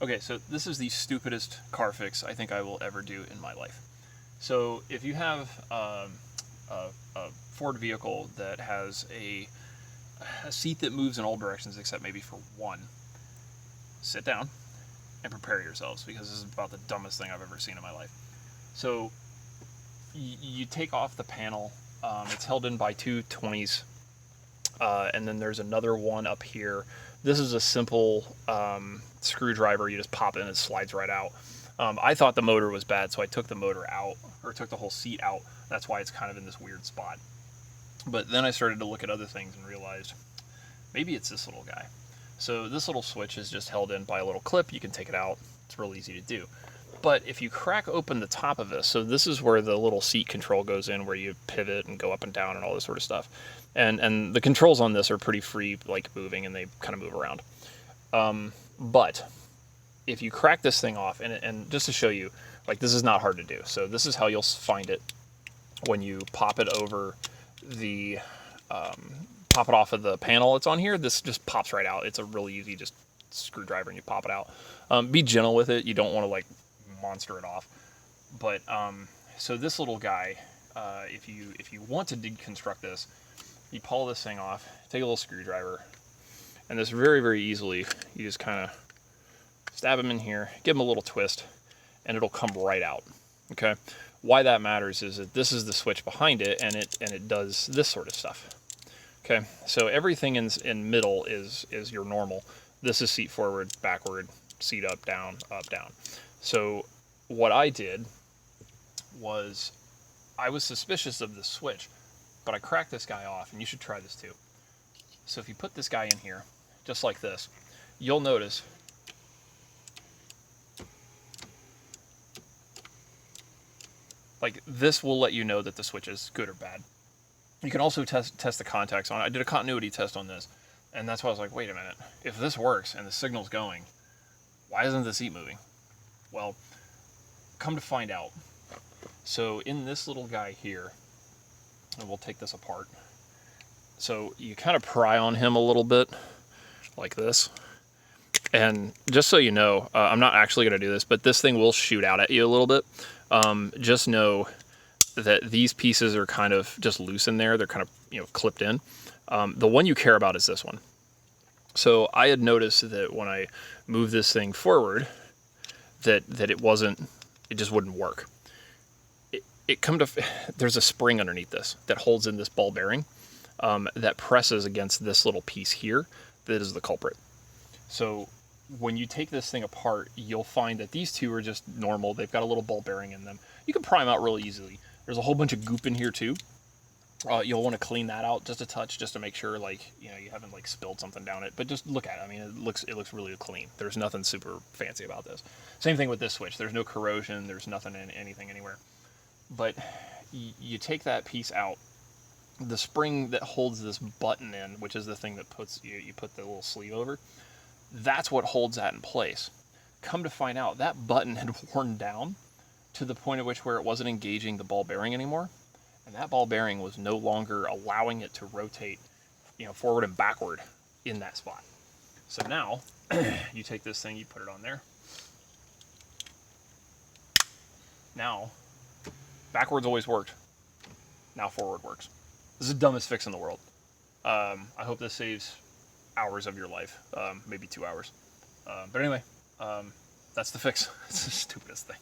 Okay, so this is the stupidest car fix I think I will ever do in my life. So if you have a Ford vehicle that has a seat that moves in all directions except maybe for one, sit down and prepare yourselves, because this is about the dumbest thing I've ever seen in my life. So you take off the panel. It's held in by two 20s, and then there's another one up here. This is a simple screwdriver. You just pop it and it slides right out. I thought the motor was bad, so I took the motor out, or took the whole seat out. That's why it's kind of in this weird spot. But then I started to look at other things and realized maybe it's this little guy. So this little switch is just held in by a little clip. You can take it out. It's real easy to do. But if you crack open the top of this, so this is where the little seat control goes in, where you pivot and go up and down and all this sort of stuff. And the controls on this are pretty free, like moving, and they kind of move around. But if you crack this thing off, and just to show you, like, this is not hard to do. So this is how you'll find it when you pop it over the, pop it off of the panel it's on here. This just pops right out. It's a really easy just screwdriver, and you pop it out. Be gentle with it. You don't want to like monster it off. But so this little guy, if you want to deconstruct this, you pull this thing off, take a little screwdriver, and this very, very easily, you just kind of stab him in here, give him a little twist, and it'll come right out. Okay. Why that matters is that this is the switch behind it, and it does this sort of stuff. Okay. So everything in middle is your normal. This is seat forward, backward, seat up, down, up, down. So what I did was, I was suspicious of this switch, but I cracked this guy off, and you should try this too. So if you put this guy in here, just like this, you'll notice like this will let you know that the switch is good or bad. You can also test the contacts on it. I did a continuity test on this, and that's why I was like, wait a minute, if this works and the signal's going, why isn't the seat moving? Well, come to find out. So in this little guy here, and we'll take this apart. So you kind of pry on him a little bit, like this. And just so you know, I'm not actually going to do this, but this thing will shoot out at you a little bit. Just know that these pieces are kind of just loose in there. They're kind of, clipped in. The one you care about is this one. So I had noticed that when I move this thing forward, that it just wouldn't work. There's a spring underneath this that holds in this ball bearing, that presses against this little piece here. That is the culprit. So when you take this thing apart, you'll find that these two are just normal. They've got a little ball bearing in them. You can pry them out really easily. There's a whole bunch of goop in here too. You'll want to clean that out just a touch, just to make sure, like, you haven't like spilled something down it. But just look at it. I mean, it looks really clean. There's nothing super fancy about this. Same thing with this switch. There's no corrosion. There's nothing in anything anywhere. But you take that piece out. The spring that holds this button in, which is the thing that you put the little sleeve over, that's what holds that in place. Come to find out, that button had worn down to the point at which where it wasn't engaging the ball bearing anymore, and that ball bearing was no longer allowing it to rotate, forward and backward in that spot. So now you take this thing, you put it on there. Now backwards always worked. Now forward works. This is the dumbest fix in the world. I hope this saves hours of your life, maybe 2 hours. But anyway, that's the fix. It's the stupidest thing.